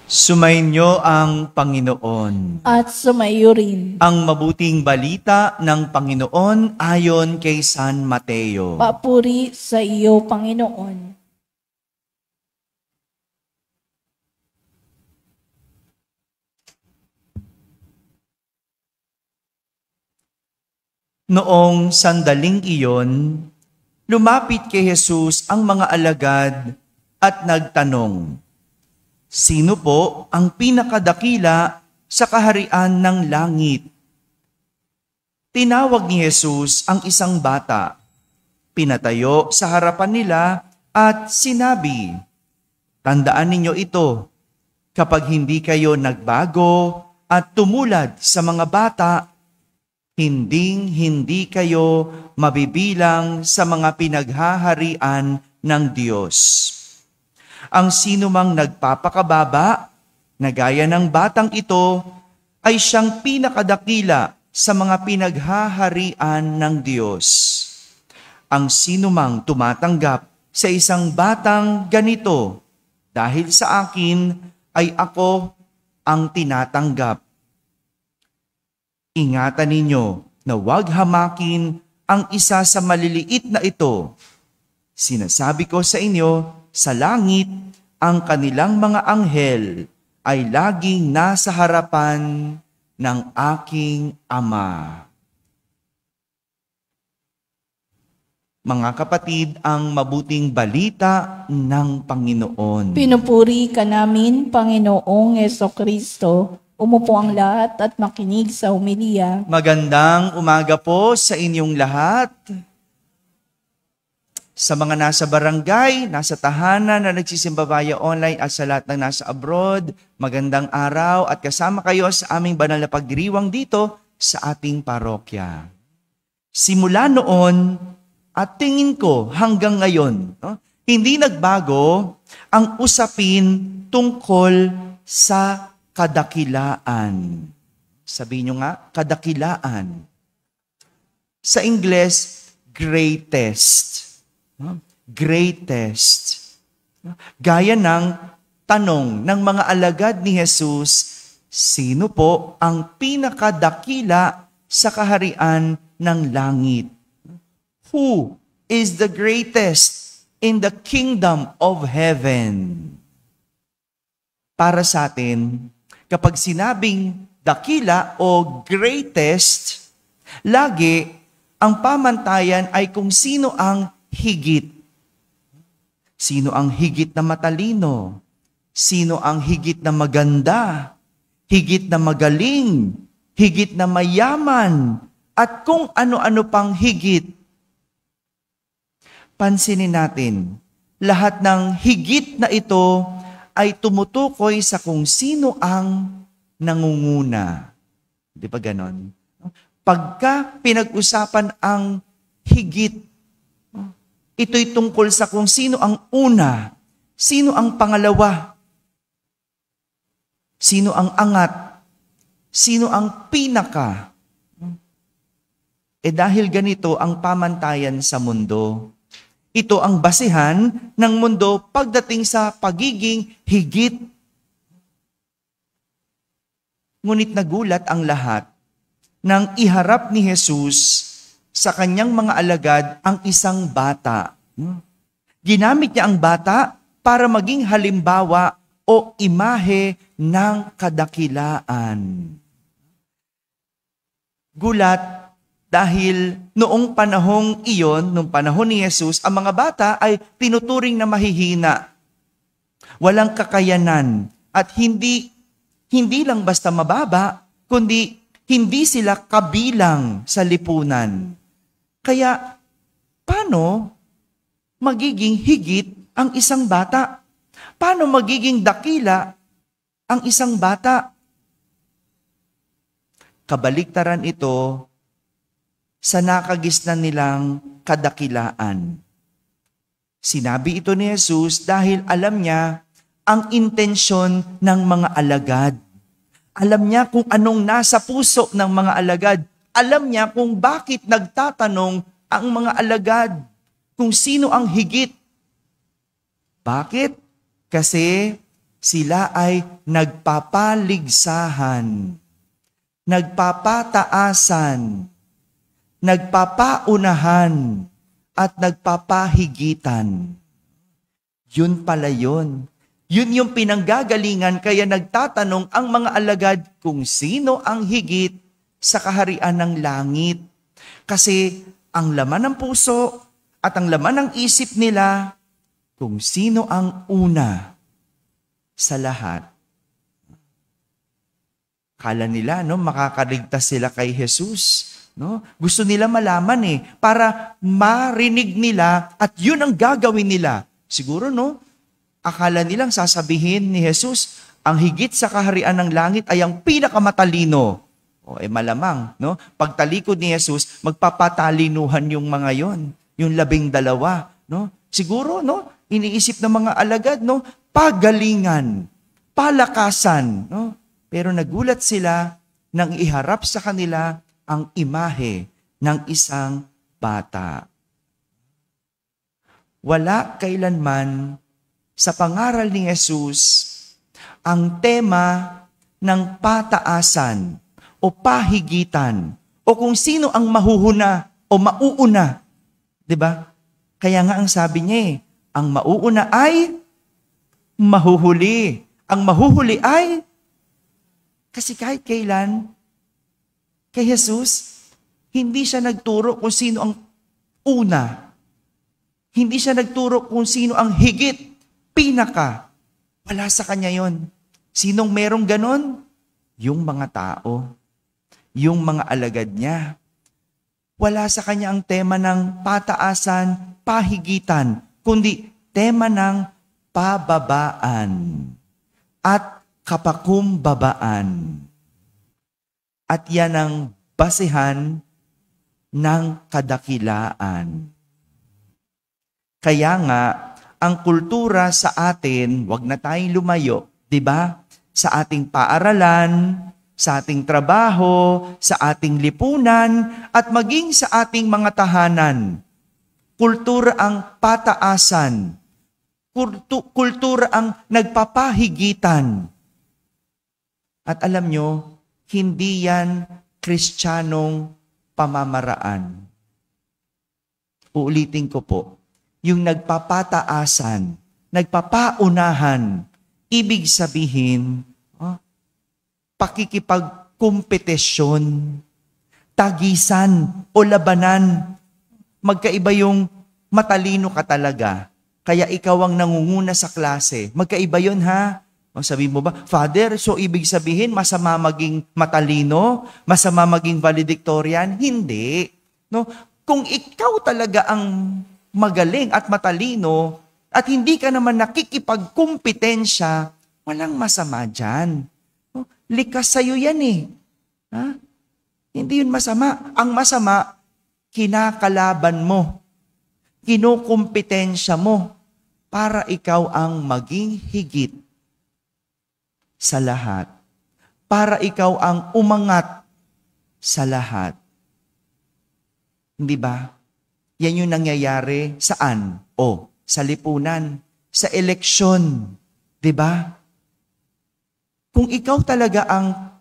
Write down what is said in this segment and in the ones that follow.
Sumainyo ang Panginoon. At sumayo rin. Ang mabuting balita ng Panginoon ayon kay San Mateo. Papuri sa iyo, Panginoon. Noong sandaling iyon, lumapit kay Jesus ang mga alagad at nagtanong, "Sino po ang pinakadakila sa kaharian ng langit?" Tinawag ni Jesus ang isang bata, pinatayo sa harapan nila at sinabi, "Tandaan ninyo ito, kapag hindi kayo nagbago at tumulad sa mga bata, hindi kayo mabibilang sa mga pinaghaharian ng Diyos. Ang sinumang nagpapakababa, na gaya ng batang ito, ay siyang pinakadakila sa mga pinaghaharian ng Diyos. Ang sinumang tumatanggap sa isang batang ganito, dahil sa akin ay ako ang tinatanggap. Ingatan ninyo na huwag hamakin ang isa sa maliliit na ito. Sinasabi ko sa inyo, sa langit, ang kanilang mga anghel ay laging nasa harapan ng aking Ama." Mga kapatid, ang mabuting balita ng Panginoon. Pinupuri ka namin, Panginoong Jesucristo. Umupo ang lahat at makinig sa homilya. Magandang umaga po sa inyong lahat. Sa mga nasa barangay, nasa tahanan na nagsisimba via online at sa lahat ng nasa abroad, magandang araw at kasama kayo sa aming banal na pagdiriwang dito sa ating parokya. Simula noon at tingin ko hanggang ngayon, hindi nagbago ang usapin tungkol sa kadakilaan. Sabihin nyo nga, kadakilaan. Sa Ingles, greatest. Greatest. Gaya ng tanong ng mga alagad ni Jesus, sino po ang pinakadakila sa kaharian ng langit? Who is the greatest in the kingdom of heaven? Para sa atin, kapag sinabing dakila o greatest, lagi ang pamantayan ay kung sino ang higit. Sino ang higit na matalino? Sino ang higit na maganda? Higit na magaling? Higit na mayaman? At kung ano-ano pang higit. Pansinin natin, lahat ng higit na ito ay tumutukoy sa kung sino ang nangunguna. Di ba ganon? Pagka pinag-usapan ang higit, ito'y tungkol sa kung sino ang una, sino ang pangalawa, sino ang angat, sino ang pinaka. Dahil ganito ang pamantayan sa mundo. Ito ang basehan ng mundo pagdating sa pagiging higit. Ngunit nagulat ang lahat nang iharap ni Jesus sa kanyang mga alagad ang isang bata. Ginamit niya ang bata para maging halimbawa o imahe ng kadakilaan. Gulat dahil noong panahong iyon, noong panahon ni Jesus, ang mga bata ay tinuturing na mahihina. Walang kakayanan at hindi lang basta mababa, kundi hindi sila kabilang sa lipunan. Kaya, paano magiging higit ang isang bata? Paano magiging dakila ang isang bata? Kabaliktaran ito sa nakagisnan nilang kadakilaan. Sinabi ito ni Jesus dahil alam niya ang intensyon ng mga alagad. Alam niya kung anong nasa puso ng mga alagad. Alam niya kung bakit nagtatanong ang mga alagad kung sino ang higit. Bakit? Kasi Sila ay nagpapaligsahan, nagpapataasan, nagpapaunahan, at nagpapahigitan. Yun pala yun. Yun yung pinanggagalingan, kaya nagtatanong ang mga alagad kung sino ang higit sa kaharian ng langit. Kasi ang laman ng puso at ang laman ng isip nila, kung sino ang una sa lahat. Kala nila, makakaligtas sila kay Jesus. Gusto nila malaman para marinig nila at yun ang gagawin nila. Siguro, akala nilang sasabihin ni Jesus, ang higit sa kaharian ng langit ay ang pinakamatalino. Malamang, pagtalikod ni Jesus, magpapatalinuhan yung mga yon, yung 12. Siguro, iniisip ng mga alagad, pagalingan, palakasan, Pero nagulat sila nang iharap sa kanila ang imahe ng isang bata. Wala kailanman sa pangaral ni Jesus ang tema ng pataasan o pahigitan o kung sino ang mahuhuna o mauuna. 'Di ba? Kaya nga ang sabi niya ang mauuna ay mahuhuli. Ang mahuhuli ay kasi kahit kailan kay Jesus, hindi siya nagturo kung sino ang una. Hindi siya nagturo kung sino ang higit, pinaka. Wala sa kanya yon. Sinong merong ganon? Yung mga tao. Yung mga alagad niya. Wala sa kanya ang tema ng pataasan, pahigitan, kundi tema ng pababaan at kapakumbabaan. At yan ang basehan ng kadakilaan. Kaya nga, ang kultura sa atin, wag na tayong lumayo, di ba? Sa ating paaralan, sa ating trabaho, sa ating lipunan, at maging sa ating mga tahanan. Kultura ang pataasan. Kultura ang nagpapahigitan. At alam nyo, hindi yan Kristiyanong pamamaraan. Uulitin ko po, yung nagpapataasan, nagpapaunahan, ibig sabihin, pakikipagkompetisyon, tagisan o labanan. Magkaiba yung matalino ka talaga, kaya ikaw ang nangunguna sa klase. Magkaiba yun ha? Sabi mo ba, Father, so ibig sabihin masama maging matalino? Masama maging valedictorian? Hindi. Kung ikaw talaga ang magaling at matalino at hindi ka naman nakikipagkumpetensya, walang masama dyan. Likas sa'yo yan Hindi yun masama. Ang masama, kinakalaban mo. Kinukumpetensya mo para ikaw ang maging higit sa lahat. Para ikaw ang umangat sa lahat. Hindi ba? Yan yung nangyayari saan? Sa lipunan, sa eleksyon. Di ba? Kung ikaw talaga ang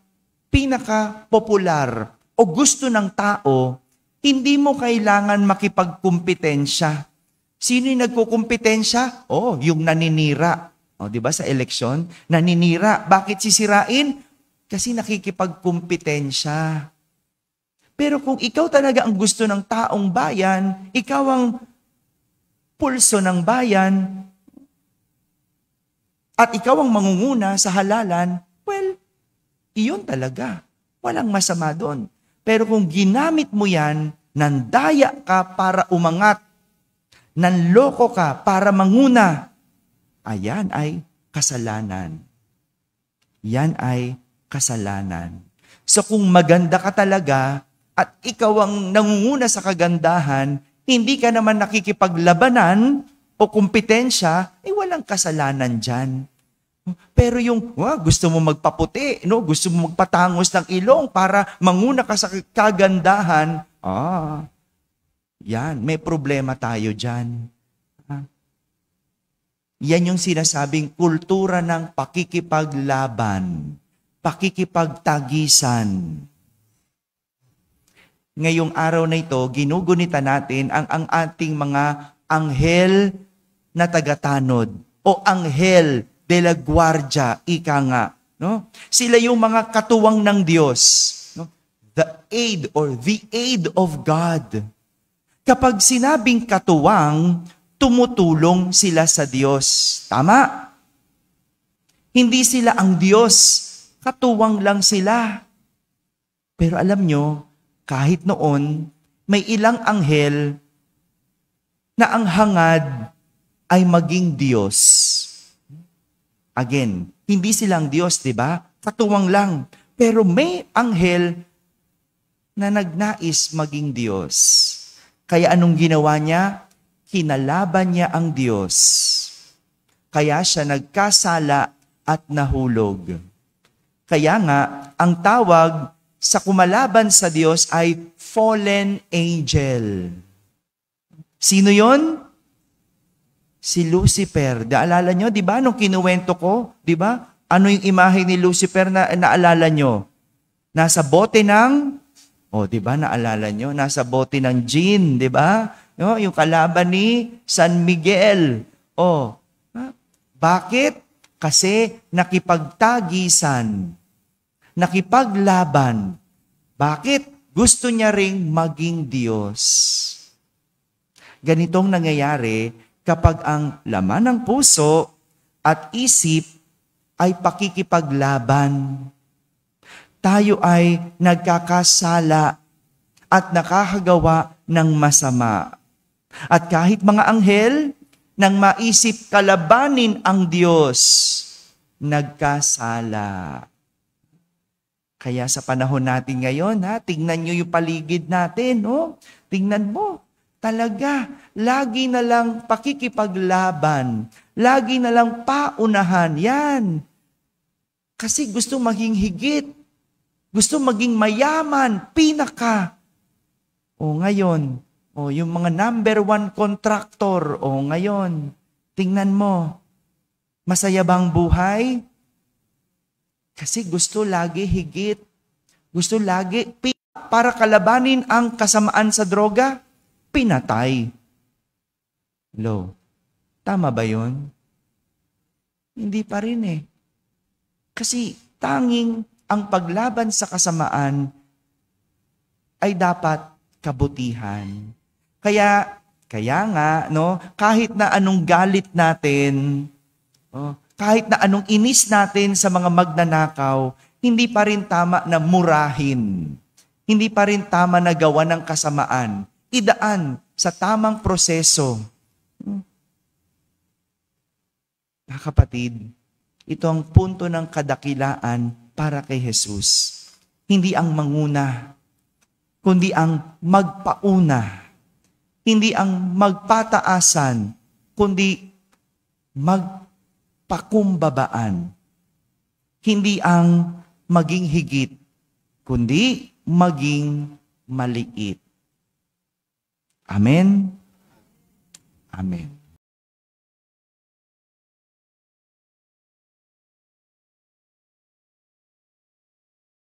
pinaka-popular o gusto ng tao, hindi mo kailangan makipagkumpetensya. Sino yung nagkukumpetensya? Yung naninira. Di ba sa eleksyon? Naninira. Bakit sisirain? Kasi nakikipagkumpetensya. Pero kung ikaw talaga ang gusto ng taong bayan, ikaw ang pulso ng bayan, at ikaw ang mangunguna sa halalan, well, iyon talaga. Walang masama doon. Pero kung ginamit mo yan, nandaya ka para umangat, nanloko ka para manguna, ayan ay kasalanan. Yan ay kasalanan. So kung maganda ka talaga at ikaw ang nangunguna sa kagandahan, hindi ka naman nakikipaglabanan o kompetensya, walang kasalanan dyan. Pero yung gusto mo magpaputi, gusto mo magpatangos ng ilong para manguna ka sa kagandahan, yan, may problema tayo dyan. Yan yung sinasabing kultura ng pakikipaglaban, pakikipagtagisan. Ngayong araw na ito, ginugunita natin ang ating mga anghel na tagatanod o anghel de la guardia, ika nga. No? Sila yung mga katuwang ng Diyos. No? The aid of God. Kapag sinabing katuwang, tumutulong sila sa Diyos. Tama? Hindi sila ang Diyos. Katuwang lang sila. Pero alam nyo, kahit noon, may ilang anghel na ang hangad ay maging Diyos. Again, hindi silang Diyos, di ba? Katuwang lang. Pero may anghel na nagnais maging Diyos. Kaya anong ginawa niya? Kinalaban niya ang Diyos. Kaya siya nagkasala at nahulog. Kaya nga, ang tawag sa kumalaban sa Diyos ay fallen angel. Sino yon? Si Lucifer. Naalala nyo, di ba? Nung kinuwento ko, di ba? Ano yung imahe ni Lucifer na naalala nyo? Nasa bote ng, di ba? Naalala nyo? Nasa bote ng gin, di ba? Yung kalaban ni San Miguel. Bakit? Kasi nakipagtagisan, nakipaglaban. Bakit? Gusto niya ring maging Diyos. Ganitong nangyayari kapag ang laman ng puso at isip ay pakikipaglaban. Tayo ay nagkakasala at nakakagawa ng masama. At kahit mga anghel, nang maisip kalabanin ang Diyos, nagkasala. Kaya sa panahon natin ngayon, tingnan nyo yung paligid natin. Tingnan mo, talaga, lagi na lang pakikipaglaban, lagi na lang paunahan. Yan. Kasi gusto maging higit, gusto maging mayaman, pinaka. Ngayon, yung mga number 1 contractor, ngayon, tingnan mo, masaya bang buhay? Kasi gusto lagi higit. Gusto lagi, para kalabanin ang kasamaan sa droga, pinatay. Tama ba yun? Hindi pa rin Kasi tanging ang paglaban sa kasamaan ay dapat kabutihan. Kaya nga, kahit na anong galit natin, kahit na anong inis natin sa mga magnanakaw, hindi pa rin tama na murahin. Hindi pa rin tama na gawa ng kasamaan. Idaan sa tamang proseso. Mga kapatid, ito ang punto ng kadakilaan para kay Jesus. Hindi ang manguna, kundi ang magpauna. Hindi ang magpataasan, kundi magpakumbabaan. Hindi ang maging higit, kundi maging maliit. Amen? Amen.